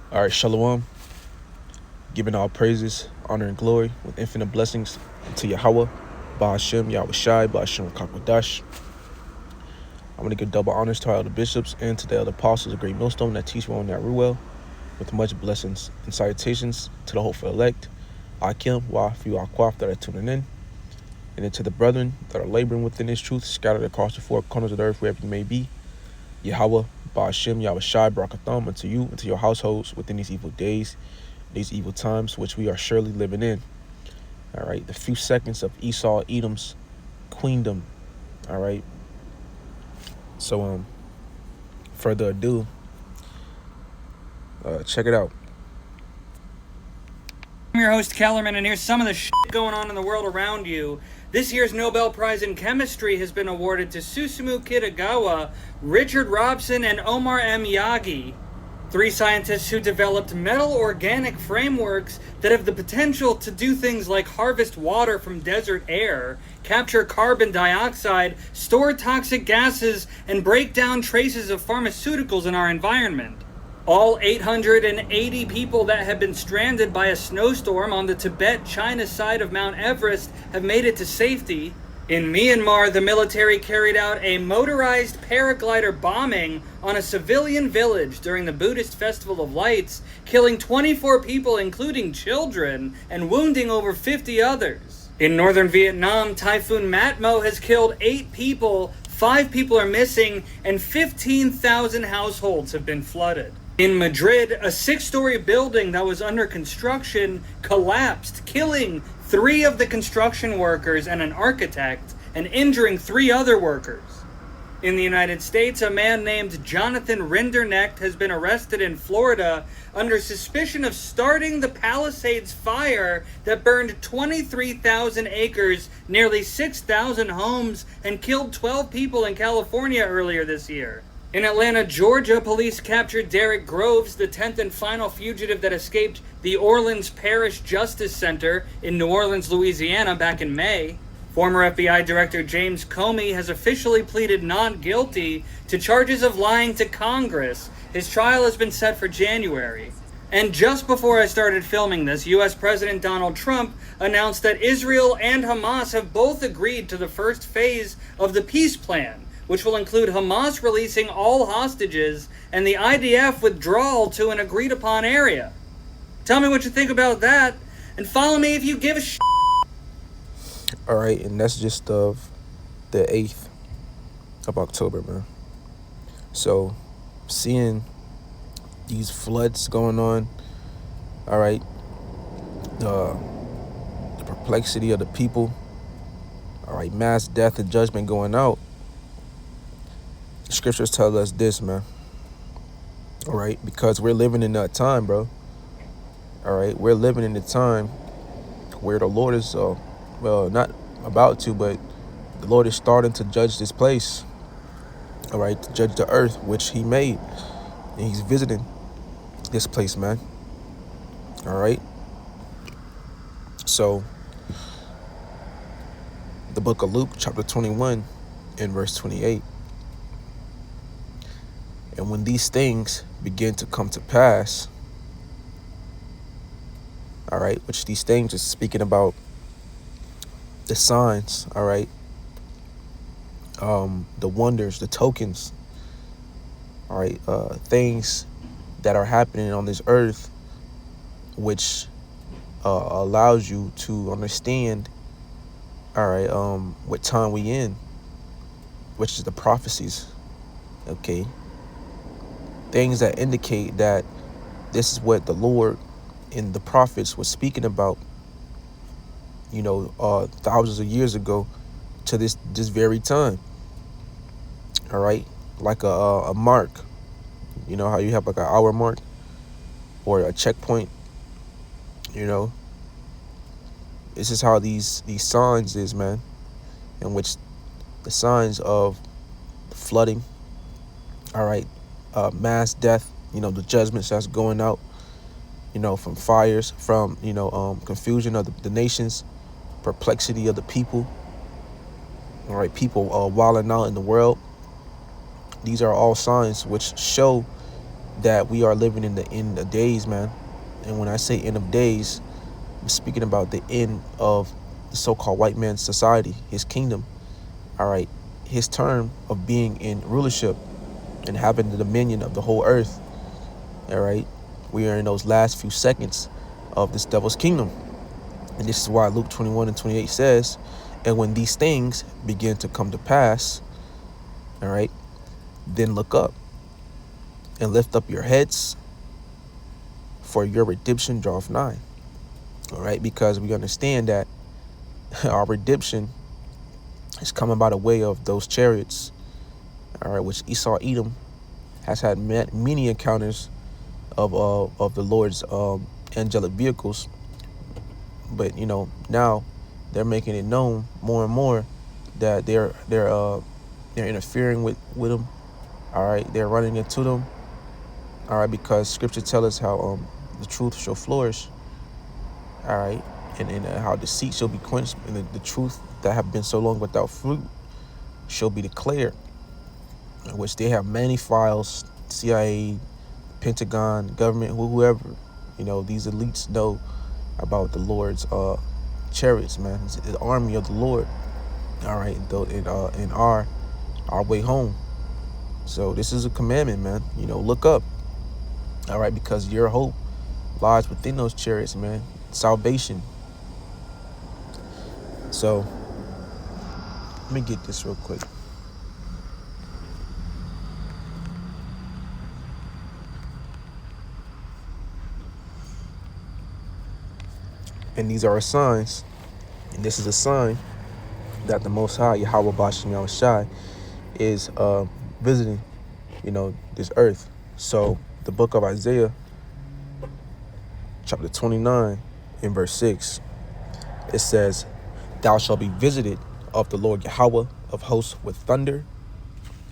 All right, Shalom, giving all praises, honor, and glory with infinite blessings to Yahweh, Ba'ashem, Yahweh Shai, Ba'ashem, Kakwadash. I'm going to give double honors to our elder bishops and to the elder apostles of Great Millstone that teach well and that rule well, with much blessings and salutations to the hopeful elect, Akim, Wafi, Akwaf that are tuning in, and then to the brethren that are laboring within this truth, scattered across the four corners of the earth, wherever you may be. Yahweh, Ba'ashem, Yahweh Shai, Barakatham, unto you and to your households within these evil days, these evil times, which we are surely living in. All right, the few seconds of Esau, Edom's queendom. All right. So, further ado, check it out. I'm your host, Kellerman, and here's some of the shit going on in the world around you. This year's Nobel Prize in Chemistry has been awarded to Susumu Kitagawa, Richard Robson, and Omar M. Yagi, three scientists who developed metal organic frameworks that have the potential to do things like harvest water from desert air, capture carbon dioxide, store toxic gases, and break down traces of pharmaceuticals in our environment. All 880 people that have been stranded by a snowstorm on the Tibet-China side of Mount Everest have made it to safety. In Myanmar, the military carried out a motorized paraglider bombing on a civilian village during the Buddhist Festival of Lights, killing 24 people, including children, and wounding over 50 others. In northern Vietnam, Typhoon Matmo has killed 8 people, 5 people are missing, and 15,000 households have been flooded. In Madrid, a 6-story building that was under construction collapsed, killing 3 of the construction workers and an architect, and injuring 3 other workers. In the United States, a man named Jonathan Rinderknecht has been arrested in Florida under suspicion of starting the Palisades fire that burned 23,000 acres, nearly 6,000 homes, and killed 12 people in California earlier this year. In Atlanta, Georgia, police captured Derek Groves, the 10th and final fugitive that escaped the Orleans Parish Justice Center in New Orleans, Louisiana, back in May. Former FBI Director James Comey has officially pleaded not guilty to charges of lying to Congress. His trial has been set for January. And just before I started filming this, U.S. President Donald Trump announced that Israel and Hamas have both agreed to the first phase of the peace plan, which will include Hamas releasing all hostages and the IDF withdrawal to an agreed-upon area. Tell me what you think about that, and follow me if you give a shit. All right, and that's just of the 8th of October, man. So, seeing these floods going on, all right, the perplexity of the people, all right, mass death and judgment going out, the scriptures tell us this, man. All right, because we're living in that time, bro. All right, we're living in the time where the Lord is, well, not about to, but the Lord is starting to judge this place. All right, to judge the earth, which he made. And he's visiting this place, man. All right. So, the book of Luke, chapter 21, and verse 28. And when these things begin to come to pass, all right, which these things is speaking about the signs, all right, the wonders, the tokens, all right, things that are happening on this earth, which allows you to understand, all right, what time we in, which is the prophecies, okay, things that indicate that this is what the Lord and the prophets were speaking about, you know, thousands of years ago to this very time. All right, like a mark, you know how you have like an hour mark or a checkpoint, you know. This is how these signs is, man, in which the signs of flooding, all right, mass death, you know, the judgments that's going out, you know, from fires, from, you know, confusion of the nations, perplexity of the people, all right, people wilding out in the world. These are all signs which show that we are living in the end of days, man. And when I say end of days, I'm speaking about the end of the so-called white man's society, his kingdom. All right, his term of being in rulership and having the dominion of the whole earth. All right, we are in those last few seconds of this devil's kingdom. And this is why Luke 21:28 says, and when these things begin to come to pass, all right, then look up and lift up your heads, for your redemption draweth nigh. All right, because we understand that our redemption is coming by the way of those chariots, all right, which Esau Edom has had many encounters of the Lord's angelic vehicles. But now they're making it known more and more that they're interfering with them. All right, they're running into them. All right, because Scripture tells us how the truth shall flourish. All right, and how deceit shall be quenched, and the truth that have been so long without fruit shall be declared. In which they have many files, CIA, Pentagon, government, whoever. These elites know about the Lord's chariots, man. It's the army of the Lord. All right, in our way home. So this is a commandment, man. Look up. All right, because your hope lies within those chariots, man. Salvation. So let me get this real quick. And these are signs. And this is a sign that the Most High, Yahweh Bashem Yahushai, is visiting, this earth. So the book of Isaiah, chapter 29, in verse 6, it says, thou shalt be visited of the Lord Yahweh of hosts with thunder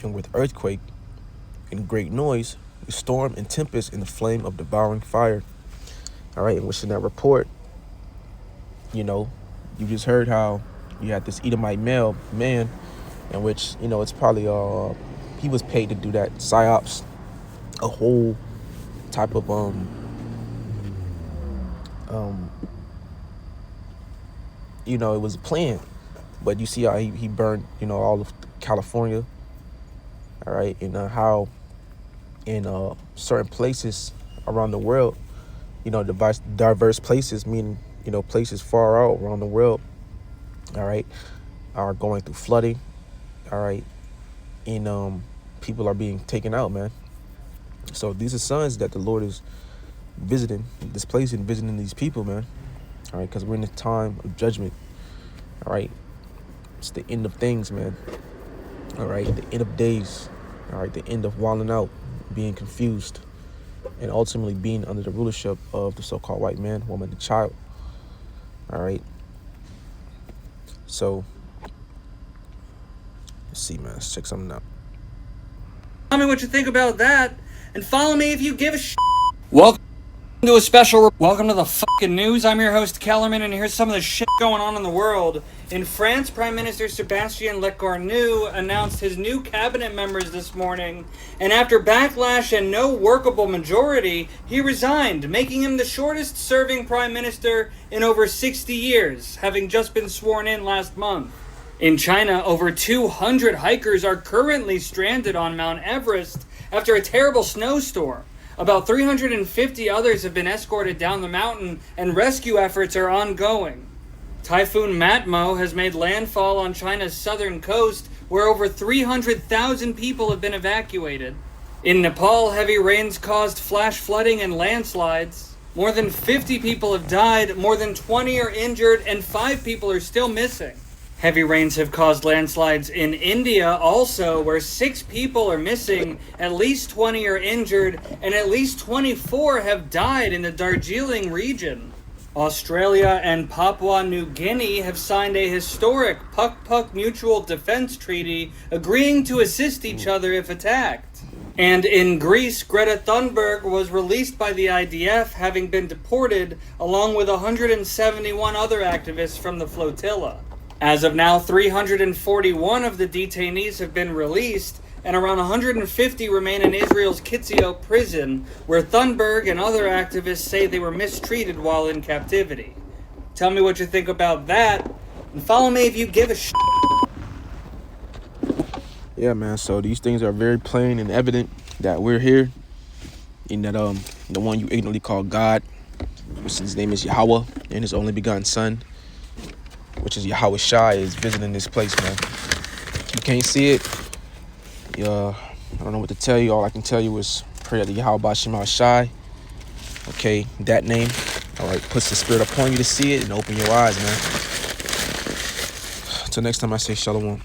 and with earthquake and great noise, with storm and tempest and the flame of devouring fire. All right, and which in that report, you just heard how you had this Edomite man, in which, it's probably he was paid to do that psyops, a whole type of it was a plan. But you see how he burned, all of California. All right, and how in certain places around the world, diverse places, meaning, places far out around the world, all right, are going through flooding, all right, and people are being taken out, man. So these are signs that the Lord is visiting this place and visiting these people, man. All right, because we're in a time of judgment. All right, it's the end of things, man. All right, the end of days. All right, the end of wilding out, being confused, and ultimately being under the rulership of the so-called white man, woman, and child. All right. So let's see, man. Let's check something out. Tell me what you think about that, and follow me if you give a shit. Welcome to a special. Welcome to the fucking news. I'm your host Kellerman, and here's some of the shit going on in the world. In France, Prime Minister Sebastien Lecornu announced his new cabinet members this morning, and after backlash and no workable majority, he resigned, making him the shortest-serving prime minister in over 60 years, having just been sworn in last month. In China, over 200 hikers are currently stranded on Mount Everest after a terrible snowstorm. About 350 others have been escorted down the mountain, and rescue efforts are ongoing. Typhoon Matmo has made landfall on China's southern coast, where over 300,000 people have been evacuated. In Nepal, heavy rains caused flash flooding and landslides. More than 50 people have died, more than 20 are injured, and 5 people are still missing. Heavy rains have caused landslides in India also, where 6 people are missing, at least 20 are injured, and at least 24 have died in the Darjeeling region. Australia and Papua New Guinea have signed a historic Puck-Puck Mutual Defense Treaty, agreeing to assist each other if attacked. And in Greece, Greta Thunberg was released by the IDF, having been deported, along with 171 other activists from the flotilla. As of now, 341 of the detainees have been released, and around 150 remain in Israel's Kitzio prison, where Thunberg and other activists say they were mistreated while in captivity. Tell me what you think about that, and follow me if you give a shit. Yeah, man. So these things are very plain and evident that we're here, and that the one you ignorantly call God, which his name is Yahweh, and his only begotten Son, which is Yahweh Shai, is visiting this place, man. You can't see it. I don't know what to tell you. All I can tell you is pray that the Yahweh Bashima Shai, okay, that name, all right, puts the spirit upon you to see it and open your eyes, man. Until next time, I say shalom.